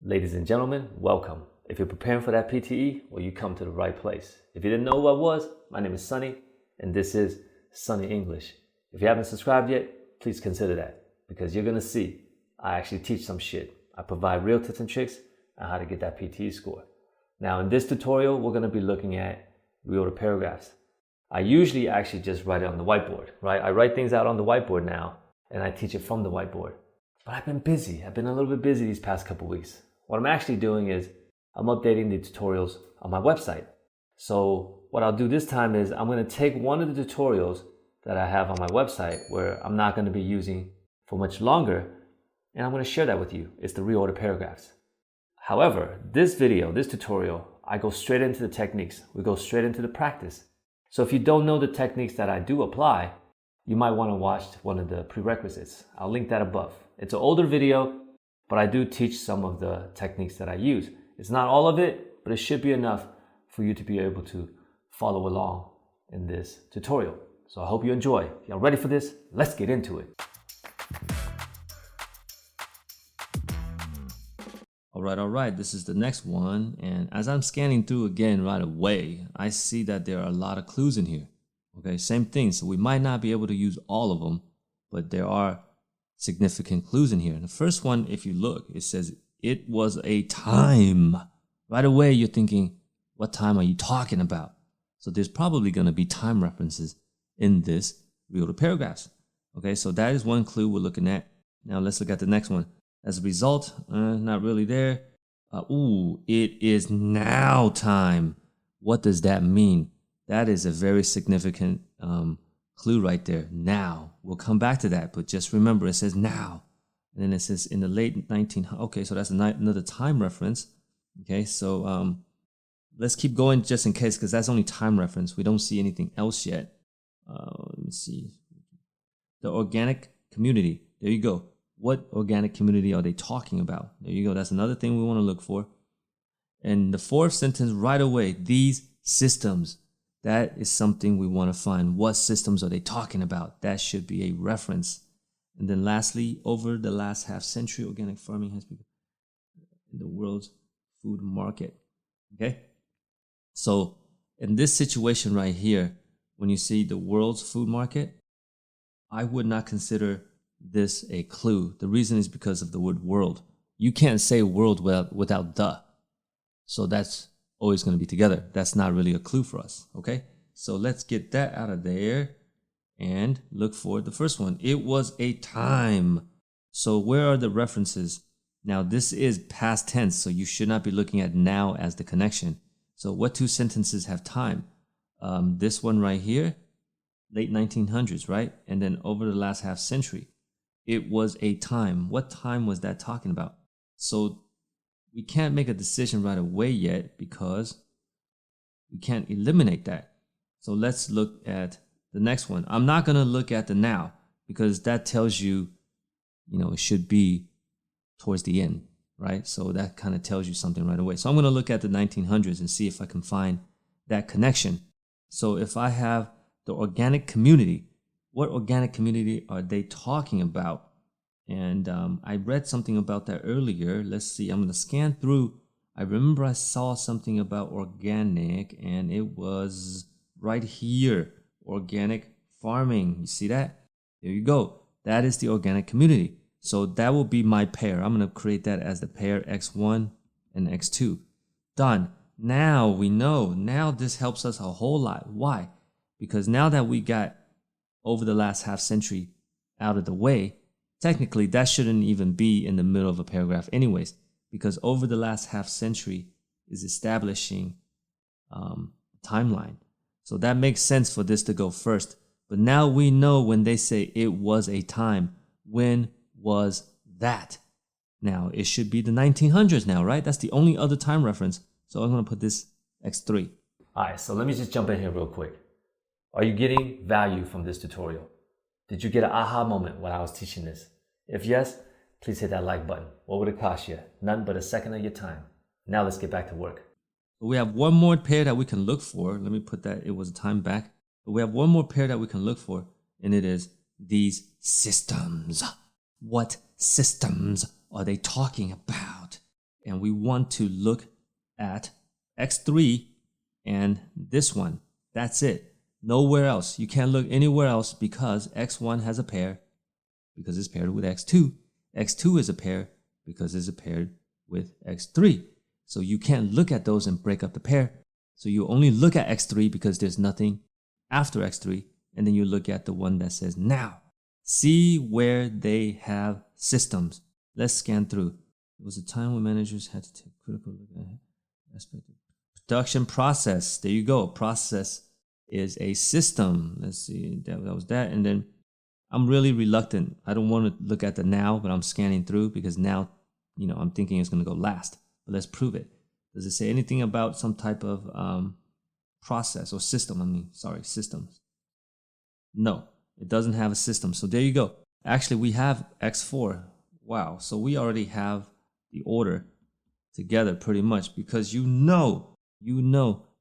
Ladies and gentlemen, welcome. If you're preparing for that PTE, well, you come to the right place. If you didn't know who I was, my name is Sunny, and this is Sunny English. If you haven't subscribed yet, please consider that, because you're gonna see I actually teach some shit. I provide real tips and tricks on how to get that PTE score. Now, in this tutorial, we're gonna be looking at reorder paragraphs. I usually actually just write it on the whiteboard, right? I write things out on the whiteboard now, and I teach it from the whiteboard. But I've been busy. I've been a little bit busy these past couple weeks. What I'm actually doing is I'm updating the tutorials on my website. So what I'll do this time is I'm going to take one of the tutorials that I have on my website where I'm not going to be using for much longer, and I'm going to share that with you. It's the reorder paragraphs. However, this video, this tutorial, I go straight into the techniques. We go straight into the practice. So if you don't know the techniques that I do apply, you might want to watch one of the prerequisites. I'll link that above. It's an older video, but I do teach some of the techniques that I use. It's not all of it, but it should be enough for you to be able to follow along in this tutorial. So I hope you enjoy. Y'all ready for this? Let's get into it. All right. This is the next one. And as I'm scanning through again right away, I see that there are a lot of clues in here. Okay, same thing. So we might not be able to use all of them, but there are significant clues in here. And the first one, if you look, it says it was a time. Right away, you're thinking, what time are you talking about? So there's probably going to be time references in this reorder paragraphs. Okay, so that is one clue we're looking at. Now let's look at the next one. As a result, not really there. It is now time. What does that mean? That is a very significant clue right there. Now. We'll come back to that, but just remember it says now. And then it says in the late 1900s. Okay, so that's another time reference. Okay, so let's keep going just in case, because that's only time reference. We don't see anything else yet. Let me see. The organic community. There you go. What organic community are they talking about? There you go. That's another thing we want to look for. And the fourth sentence right away, these systems. That is something we want to find. What systems are they talking about? That should be a reference. And then lastly, over the last half century, organic farming has become in the world's food market. Okay? So in this situation right here, when you see the world's food market, I would not consider this a clue. The reason is because of the word world. You can't say world without the. So that's always going to be together. That's not really a clue for us. Okay, so let's get that out of there and look for the first one. It was a time. So where are the references? Now this is past tense, so you should not be looking at now as the connection. So what two sentences have time? This one right here, late 1900s, right? And then over the last half century, it was a time. What time was that talking about? So we can't make a decision right away yet because we can't eliminate that. So let's look at the next one. I'm not going to look at the now because that tells you, it should be towards the end, right? So that kind of tells you something right away. So I'm going to look at the 1900s and see if I can find that connection. So if I have the organic community, what organic community are they talking about? And I read something about that earlier. Let's see. I'm going to scan through. I remember I saw something about organic, and it was right here. Organic farming. You see that? There you go. That is the organic community. So that will be my pair. I'm going to create that as the pair X1 and X2. Done. Now we know. Now this helps us a whole lot. Why? Because now that we got over the last half century out of the way, technically, that shouldn't even be in the middle of a paragraph anyways, because over the last half century is establishing timeline. So that makes sense for this to go first. But now we know when they say it was a time, when was that? Now, it should be the 1900s now, right? That's the only other time reference. So I'm going to put this X3. All right, so let me just jump in here real quick. Are you getting value from this tutorial? Did you get an aha moment when I was teaching this? If yes, please hit that like button. What would it cost you? Nothing but a second of your time. Now let's get back to work. We have one more pair that we can look for. Let me put that, it was a time back. But we have one more pair that we can look for, and it is these systems. What systems are they talking about? and we want to look at x3 and this one. That's it. Nowhere else. You can't look anywhere else because x1 has a pair because it's paired with x2. x2 is a pair because it's paired with x3. So you can't look at those and break up the pair. So you only look at x3 because there's nothing after x3, and then you look at the one that says now. See where they have systems. Let's scan through. There was a time when managers had to take a critical look at aspect of production process. There you go. Process is a system. Let's see, that was that. And then I'm really reluctant. I don't want to look at the now, but I'm scanning through because now, I'm thinking it's going to go last. But let's prove it. Does it say anything about some type of process or system? Systems. No, it doesn't have a system. So there you go. Actually, we have x4. Wow. So we already have the order together pretty much because you know,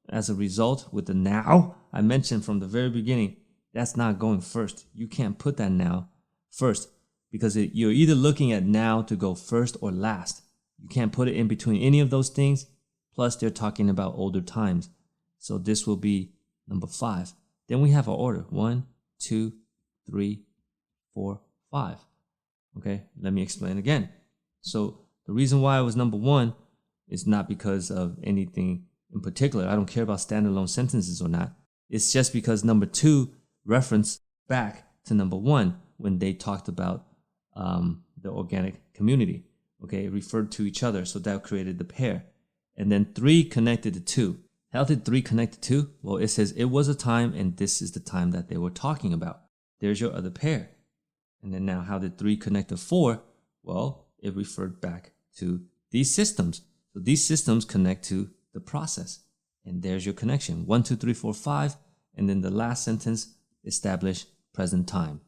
as a result with the now, I mentioned from the very beginning, that's not going first. You can't put that now first because you're either looking at now to go first or last. You can't put it in between any of those things. Plus, they're talking about older times. So this will be number 5. Then we have our order. 1, 2, 3, 4, 5. Okay, let me explain again. So the reason why it was number 1 is not because of anything in particular. I don't care about standalone sentences or not. It's just because number 2 referenced back to number 1 when they talked about the organic community. Okay, it referred to each other, so that created the pair. And then 3 connected to 2. How did 3 connect to 2? Well, it says it was a time, and this is the time that they were talking about. There's your other pair. And then now, how did 3 connect to 4? Well, it referred back to these systems. So these systems connect to the process. And there's your connection. 1, 2, 3, 4, 5. And then the last sentence, establish present time.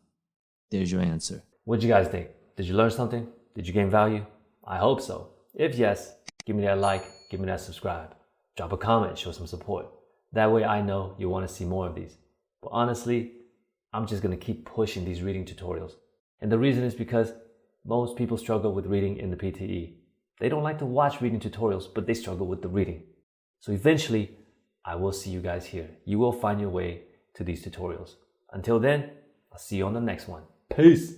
There's your answer. What'd you guys think? Did you learn something? Did you gain value? I hope so. If yes, give me that like, give me that subscribe. Drop a comment, show some support. That way I know you want to see more of these. But honestly, I'm just going to keep pushing these reading tutorials. And the reason is because most people struggle with reading in the PTE. They don't like to watch reading tutorials, but they struggle with the reading. So eventually, I will see you guys here. You will find your way to these tutorials. Until then, I'll see you on the next one. Peace!